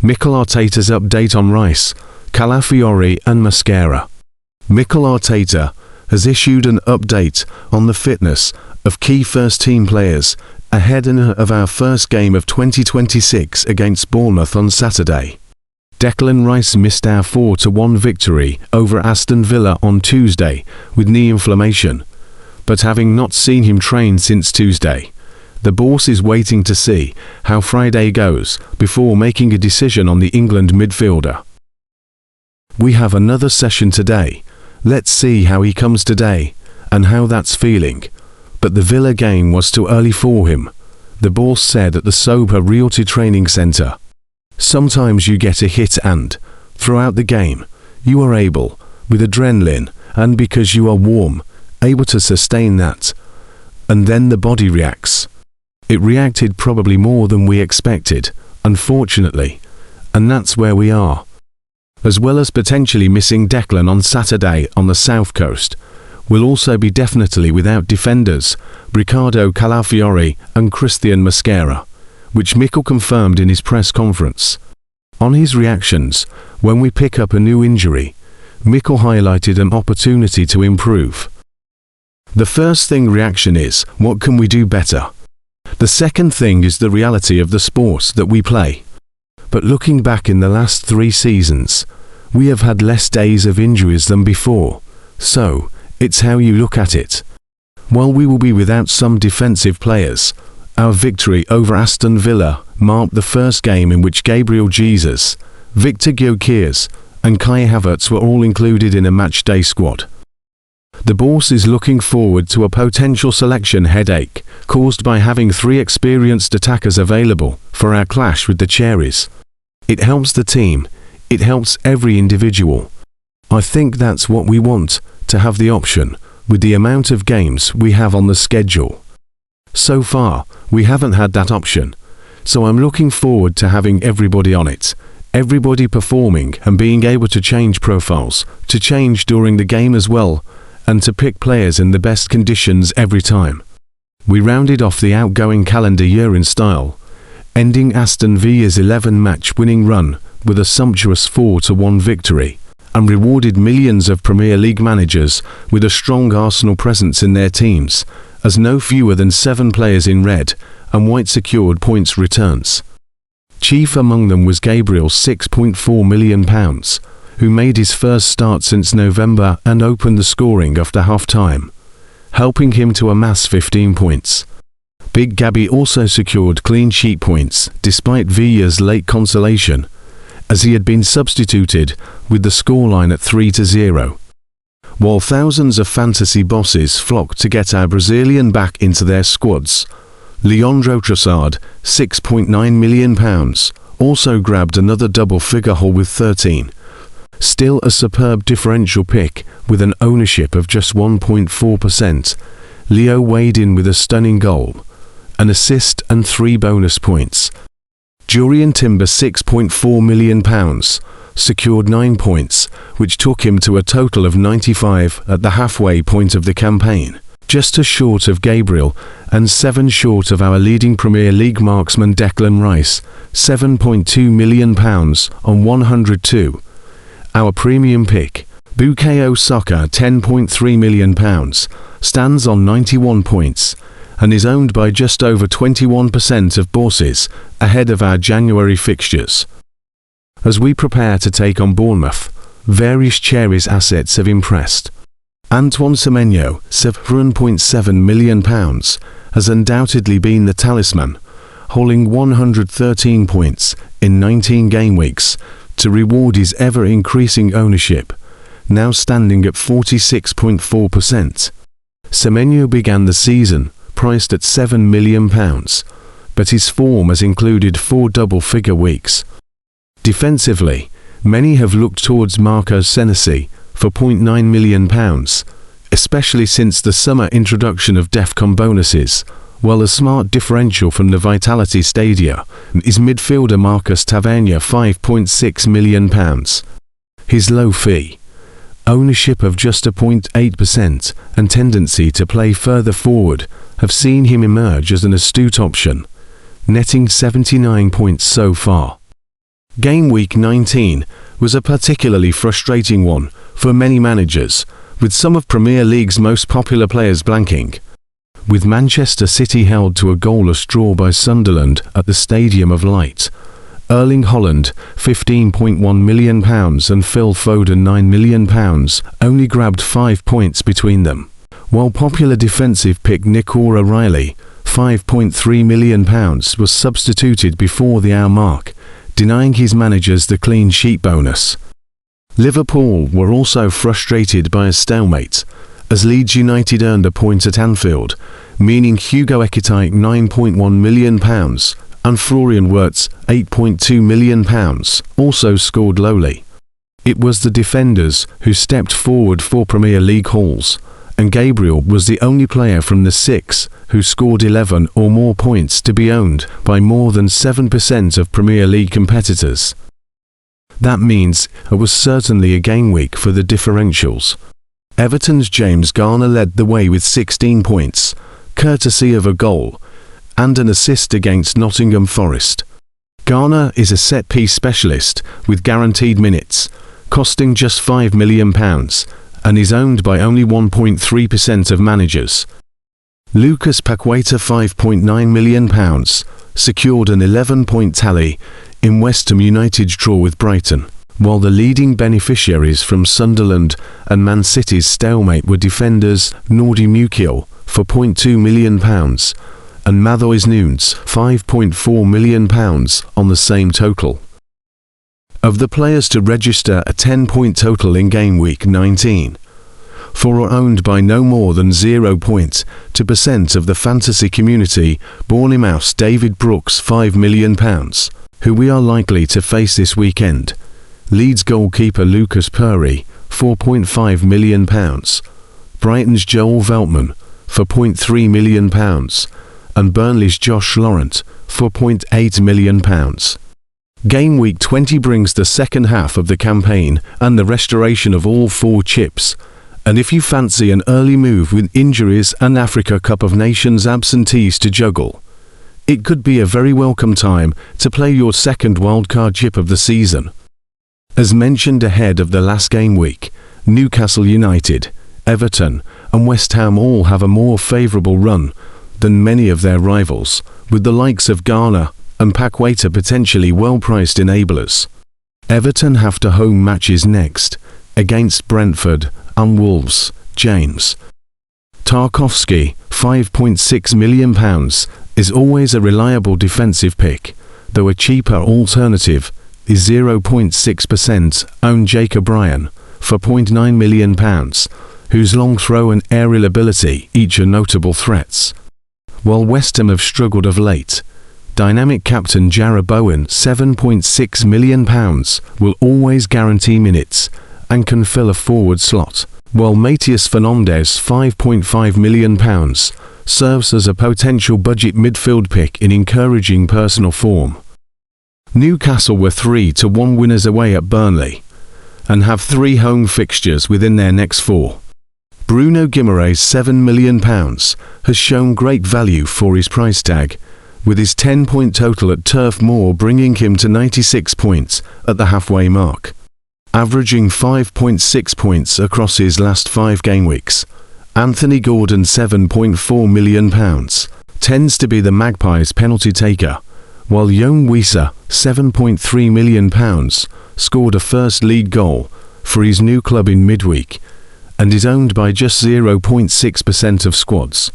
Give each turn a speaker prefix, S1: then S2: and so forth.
S1: Mikel Arteta'S update on Rice, Calafiori and Mosquera. Mikel Arteta has issued an update on the fitness of key first-team players ahead of our first game of 2026 against Bournemouth on Saturday. Declan Rice missed our 4-1 victory over Aston Villa on Tuesday with knee inflammation, but having not seen him train since Tuesday, the boss is waiting to see how Friday goes before making a decision on the England midfielder. We have another session today. Let's see how he comes today and how that's feeling. But the Villa game was too early for him, the boss said at the Sober Realty Training Centre. Sometimes you get a hit and, throughout the game, you are able, with adrenaline and because you are warm, able to sustain that. And then the body reacts. It reacted probably more than we expected, unfortunately, and that's where we are. As well as potentially missing Declan on Saturday on the south coast, we'll also be definitely without defenders, Riccardo Calafiori and Christian Mosquera, which Mikel confirmed in his press conference. On his reactions, when we pick up a new injury, Mikel highlighted an opportunity to improve. The first thing reaction is, what can we do better? The second thing is the reality of the sport that we play. But looking back in the last 3 seasons, we have had less days of injuries than before, so it's how you look at it. While we will be without some defensive players, our victory over Aston Villa marked the first game in which Gabriel Jesus, Victor Gyökeres and Kai Havertz were all included in a matchday squad. The boss is looking forward to a potential selection headache caused by having 3 experienced attackers available for our clash with the Cherries. It helps the team, it helps every individual. I think that's what we want, to have the option, with the amount of games we have on the schedule. So far, we haven't had that option, so I'm looking forward to having everybody on it, everybody performing and being able to change profiles, to change during the game as well, and to pick players in the best conditions every time. We rounded off the outgoing calendar year in style, ending Aston Villa's 11-match winning run with a sumptuous 4-1 victory, and rewarded millions of Premier League managers with a strong Arsenal presence in their teams, as no fewer than 7 players in red and white secured points returns. Chief among them was Gabriel's £6.4 million, who made his first start since November and opened the scoring after half-time, helping him to amass 15 points. Big Gabby also secured clean sheet points despite Villa's late consolation, as he had been substituted with the scoreline at 3-0. While thousands of fantasy bosses flocked to get our Brazilian back into their squads, Leandro Trossard, £6.9 million, also grabbed another double-figure haul with 13. Still a superb differential pick with an ownership of just 1.4%. Leo weighed in with a stunning goal, an assist and 3 bonus points. Jurriën Timber, £6.4 million, secured 9 points, which took him to a total of 95 at the halfway point of the campaign, just as short of Gabriel and 7 short of our leading Premier League marksman Declan Rice, £7.2 million on 102. Our premium pick, Bukayo Saka, £10.3 million, stands on 91 points and is owned by just over 21% of bosses ahead of our January fixtures. As we prepare to take on Bournemouth, various Cherries assets have impressed. Antoine Semenyo, £7.7 million, has undoubtedly been the talisman, holding 113 points in 19 game weeks, to reward his ever-increasing ownership, now standing at 46.4%. Semenyo began the season priced at £7 million, but his form has included 4 double-figure weeks. Defensively, many have looked towards Marco Senesi for £0.9 million, especially since the summer introduction of DEFCON bonuses, while a smart differential from the Vitality Stadia is midfielder Marcus Tavernier, £5.6 million. His low fee, ownership of just 0.8% and tendency to play further forward have seen him emerge as an astute option, netting 79 points so far. Game week 19 was a particularly frustrating one for many managers, with some of Premier League's most popular players blanking. With Manchester City held to a goalless draw by Sunderland at the Stadium of Light, Erling Haaland, £15.1 million, and Phil Foden, £9 million, only grabbed 5 points between them, while popular defensive pick Nick O'Reilly, £5.3 million, was substituted before the hour mark, denying his managers the clean sheet bonus. Liverpool were also frustrated by a stalemate, as Leeds United earned a point at Anfield, meaning Hugo Ekitike £9.1 million and Florian Wirtz £8.2 million also scored lowly. It was the defenders who stepped forward for Premier League hauls, and Gabriel was the only player from the six who scored 11 or more points to be owned by more than 7% of Premier League competitors. That means it was certainly a game week for the differentials. Everton's James Garner led the way with 16 points, courtesy of a goal and an assist against Nottingham Forest. Garner is a set-piece specialist with guaranteed minutes, costing just £5 million, and is owned by only 1.3% of managers. Lucas Paqueta, £5.9 million, secured an 11-point tally in West Ham United's draw with Brighton, while the leading beneficiaries from Sunderland and Man City's stalemate were defenders Nordi Mikel for £0.2 million and Matheus Nunes £5.4 million on the same total. Of the players to register a 10-point total in game week 19, 4 are owned by no more than 0.2% of the fantasy community. Bournemouth's David Brooks £5 million, who we are likely to face this weekend. Leeds goalkeeper Lucas Perry £4.5 million. Brighton's Joel Veltman for £0.3 million, and Burnley's Josh Laurent for £0.8 million. Game week 20 brings the second half of the campaign and the restoration of all 4 chips, and if you fancy an early move with injuries and Africa Cup of Nations absentees to juggle, it could be a very welcome time to play your second wildcard chip of the season. As mentioned ahead of the last game week, Newcastle United, Everton and West Ham all have a more favourable run than many of their rivals, with the likes of Garner and Paqueta potentially well-priced enablers. Everton have to home matches next, against Brentford and Wolves. James Tarkowski, £5.6 million, is always a reliable defensive pick, though a cheaper alternative is 0.6% owned Jacob Ryan for £0.9 million, whose long throw and aerial ability each are notable threats. While West Ham have struggled of late, dynamic captain Jarrod Bowen £7.6 million will always guarantee minutes and can fill a forward slot, while Matheus Fernandes £5.5 million serves as a potential budget midfield pick in encouraging personal form. Newcastle were 3-1 winners away at Burnley and have 3 home fixtures within their next 4. Bruno Guimaraes £7 million has shown great value for his price tag, with his 10-point total at Turf Moor bringing him to 96 points at the halfway mark, averaging 5.6 points across his last 5 game weeks. Anthony Gordon £7.4 million tends to be the Magpies' penalty taker, while Young Wissa £7.3 million scored a first league goal for his new club in midweek, and is owned by just 0.6% of squads.